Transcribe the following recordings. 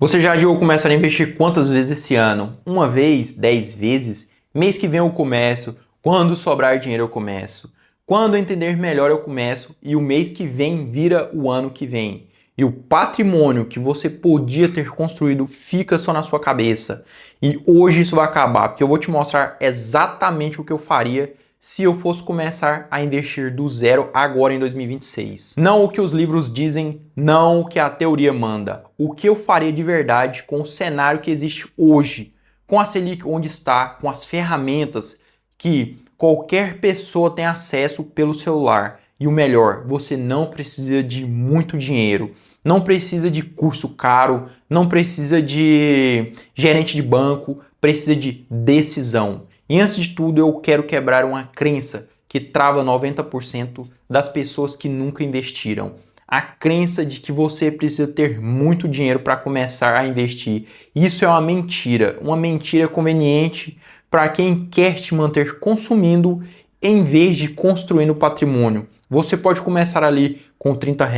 Você já adiou começar a investir quantas vezes esse ano? Uma vez? 10 vezes? Mês que vem eu começo? Quando sobrar dinheiro eu começo? Quando eu entender melhor eu começo? E o mês que vem vira o ano que vem. E o patrimônio que você podia ter construído fica só na sua cabeça. E hoje isso vai acabar, porque eu vou te mostrar exatamente o que eu faria se eu fosse começar a investir do zero agora em 2026. Não o que os livros dizem, não o que a teoria manda. O que eu faria de verdade com o cenário que existe hoje, com a Selic onde está, com as ferramentas que qualquer pessoa tem acesso pelo celular. E o melhor, você não precisa de muito dinheiro, não precisa de curso caro, não precisa de gerente de banco, precisa de decisão. E antes de tudo, eu quero quebrar uma crença que trava 90% das pessoas que nunca investiram. A crença de que você precisa ter muito dinheiro para começar a investir. Isso é uma mentira conveniente para quem quer te manter consumindo em vez de construindo patrimônio. Você pode começar ali com R$ 30,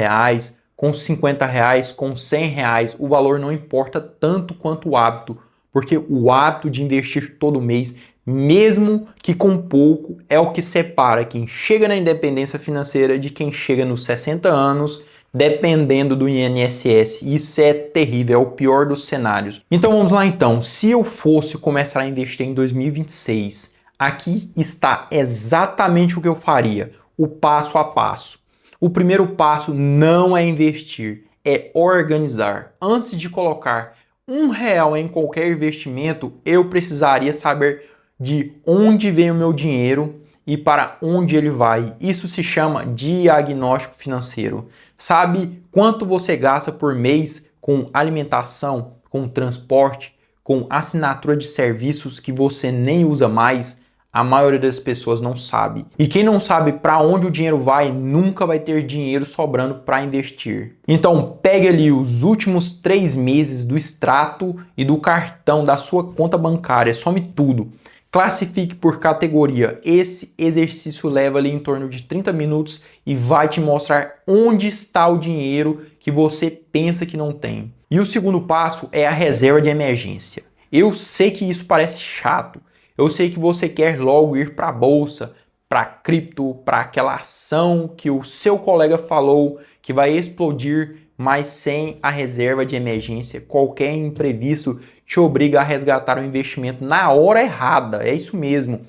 com R$ 50, com R$ 100. O valor não importa tanto quanto o hábito, porque o hábito de investir todo mês, mesmo que com pouco, é o que separa quem chega na independência financeira de quem chega nos 60 anos, dependendo do INSS. Isso é terrível, é o pior dos cenários. Então vamos lá então. Se eu fosse começar a investir em 2026, aqui está exatamente o que eu faria, o passo a passo. O primeiro passo não é investir, é organizar. Antes de colocar R$ 1 em qualquer investimento, eu precisaria saber de onde vem o meu dinheiro e para onde ele vai. Isso se chama diagnóstico financeiro. Sabe quanto você gasta por mês com alimentação, com transporte, com assinatura de serviços que você nem usa mais? A maioria das pessoas não sabe. E quem não sabe para onde o dinheiro vai, nunca vai ter dinheiro sobrando para investir. Então, pegue ali os últimos 3 meses do extrato e do cartão da sua conta bancária, some tudo. Classifique por categoria. Esse exercício leva ali em torno de 30 minutos e vai te mostrar onde está o dinheiro que você pensa que não tem. E o segundo passo é a reserva de emergência. Eu sei que isso parece chato. Eu sei que você quer logo ir para a bolsa, para cripto, para aquela ação que o seu colega falou que vai explodir, mas sem a reserva de emergência, qualquer imprevisto te obriga a resgatar o investimento na hora errada. É isso mesmo.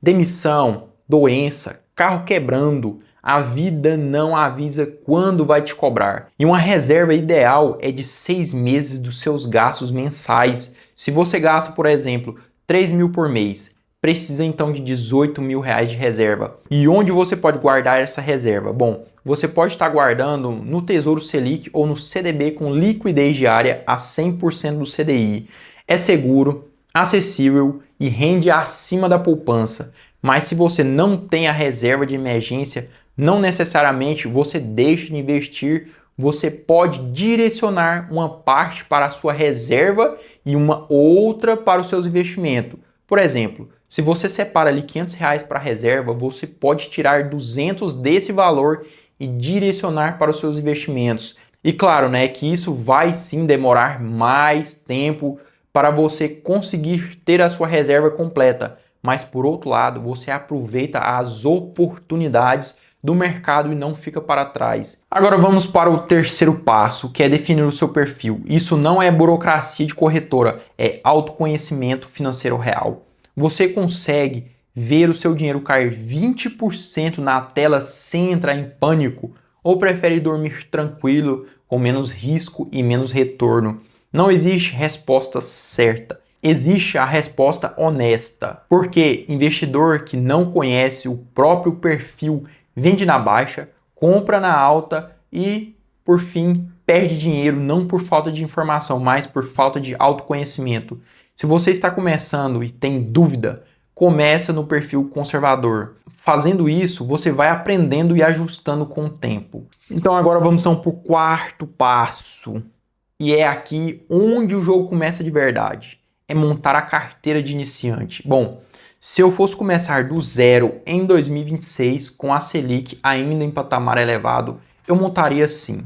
Demissão, doença, carro quebrando. A vida não avisa quando vai te cobrar. E uma reserva ideal é de 6 meses dos seus gastos mensais. Se você gasta, por exemplo, 3 mil por mês, precisa então de R$ 18 mil de reserva. E onde você pode guardar essa reserva? Bom, você pode estar guardando no Tesouro Selic ou no CDB com liquidez diária a 100% do CDI. É seguro, acessível e rende acima da poupança. Mas se você não tem a reserva de emergência, não necessariamente você deixa de investir, você pode direcionar uma parte para a sua reserva e uma outra para os seus investimentos. Por exemplo, se você separa ali R$ 500 para a reserva, você pode tirar 200 desse valor e direcionar para os seus investimentos. E claro, né, que isso vai sim demorar mais tempo para você conseguir ter a sua reserva completa. Mas por outro lado, você aproveita as oportunidades do mercado e não fica para trás. Agora vamos para o terceiro passo, que é definir o seu perfil. Isso não é burocracia de corretora, é autoconhecimento financeiro real. Você consegue ver o seu dinheiro cair 20% na tela sem entrar em pânico? Ou prefere dormir tranquilo, com menos risco e menos retorno? Não existe resposta certa. Existe a resposta honesta. Porque investidor que não conhece o próprio perfil vende na baixa, compra na alta e, por fim, perde dinheiro não por falta de informação, mas por falta de autoconhecimento. Se você está começando e tem dúvida, começa no perfil conservador. Fazendo isso, você vai aprendendo e ajustando com o tempo. Então agora vamos então para o quarto passo. E é aqui onde o jogo começa de verdade. É montar a carteira de iniciante. Bom, se eu fosse começar do zero em 2026 com a Selic ainda em patamar elevado, eu montaria assim.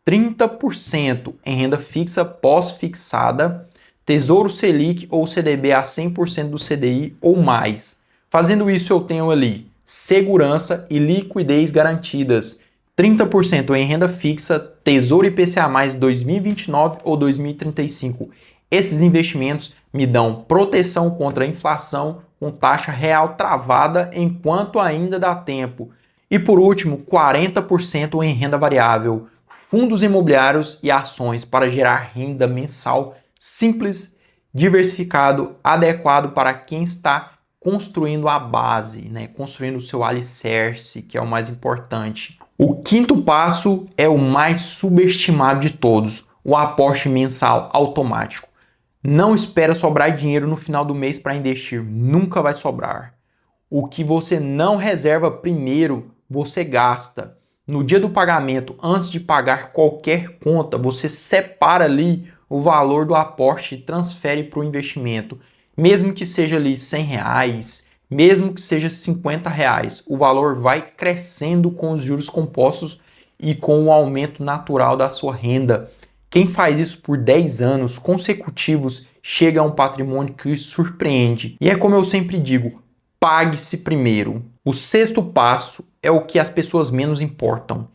30% em renda fixa pós-fixada, Tesouro Selic ou CDB a 100% do CDI ou mais. Fazendo isso, eu tenho ali segurança e liquidez garantidas. 30% em renda fixa, Tesouro IPCA mais 2029 ou 2035. Esses investimentos me dão proteção contra a inflação com taxa real travada enquanto ainda dá tempo. E por último, 40% em renda variável, fundos imobiliários e ações para gerar renda mensal simples, diversificado, adequado para quem está construindo a base, né? Construindo o seu alicerce, que é o mais importante. O quinto passo é o mais subestimado de todos, o aporte mensal automático. Não espera sobrar dinheiro no final do mês para investir, nunca vai sobrar. O que você não reserva primeiro, você gasta. No dia do pagamento, antes de pagar qualquer conta, você separa ali o valor do aporte e transfere para o investimento. Mesmo que seja ali R$100, mesmo que seja R$50, o valor vai crescendo com os juros compostos e com o aumento natural da sua renda. Quem faz isso por 10 anos consecutivos chega a um patrimônio que surpreende. E é como eu sempre digo, pague-se primeiro. O sexto passo é o que as pessoas menos importam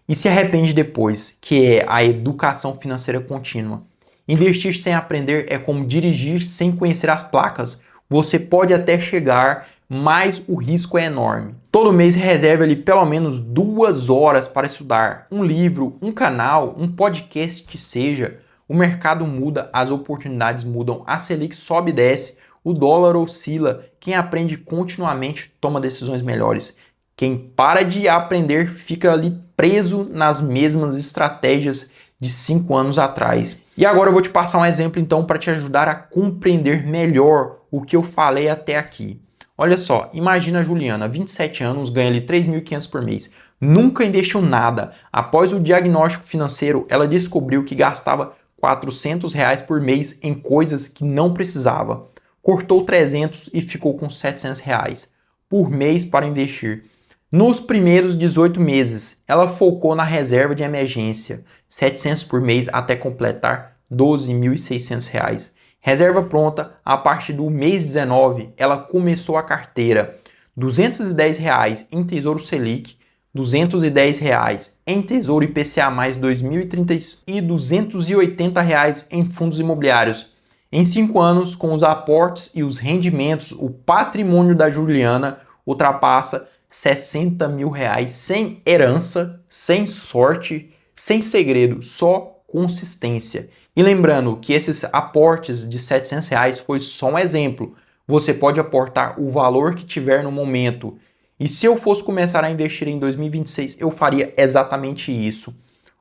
e se arrepende depois, que é a educação financeira contínua. Investir sem aprender é como dirigir sem conhecer as placas. Você pode até chegar, mas o risco é enorme. Todo mês reserve ali pelo menos 2 horas para estudar. Um livro, um canal, um podcast que seja. O mercado muda, as oportunidades mudam, a Selic sobe e desce, o dólar oscila. Quem aprende continuamente toma decisões melhores. Quem para de aprender fica ali preso nas mesmas estratégias de 5 anos atrás. E agora eu vou te passar um exemplo então para te ajudar a compreender melhor o que eu falei até aqui. Olha só, imagina a Juliana, 27 anos, ganha ali 3.500 por mês. Nunca investiu nada. Após o diagnóstico financeiro, ela descobriu que gastava R$400 por mês em coisas que não precisava. Cortou 300 e ficou com R$700 por mês para investir. Nos primeiros 18 meses, ela focou na reserva de emergência, 700 por mês até completar R$12.600. Reserva pronta, a partir do mês 19, ela começou a carteira. R$210 em Tesouro Selic, R$210 em Tesouro IPCA mais 2030 e R$280 em fundos imobiliários. Em 5 anos, com os aportes e os rendimentos, o patrimônio da Juliana ultrapassa R$60 mil, sem herança, sem sorte, sem segredo, só consistência. E lembrando que esses aportes de R$700 foi só um exemplo. Você pode aportar o valor que tiver no momento. E se eu fosse começar a investir em 2026, eu faria exatamente isso.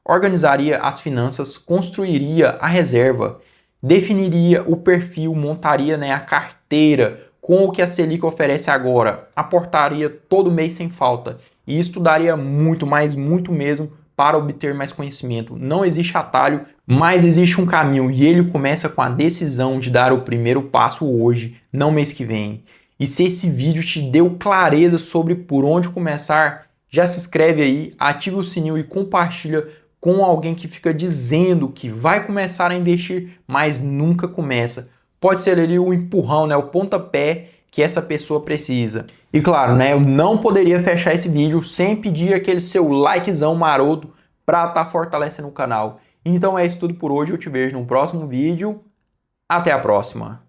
Organizaria as finanças, construiria a reserva, definiria o perfil, montaria, a carteira com o que a Selic oferece agora, aportaria todo mês sem falta e estudaria muito, mas muito mesmo para obter mais conhecimento. Não existe atalho, mas existe um caminho e ele começa com a decisão de dar o primeiro passo hoje, não mês que vem. E se esse vídeo te deu clareza sobre por onde começar, já se inscreve aí, ativa o sininho e compartilha com alguém que fica dizendo que vai começar a investir, mas nunca começa. Pode ser ali o empurrão, o pontapé que essa pessoa precisa. E claro, eu não poderia fechar esse vídeo sem pedir aquele seu likezão maroto para estar fortalecendo o canal. Então é isso tudo por hoje, eu te vejo no próximo vídeo. Até a próxima!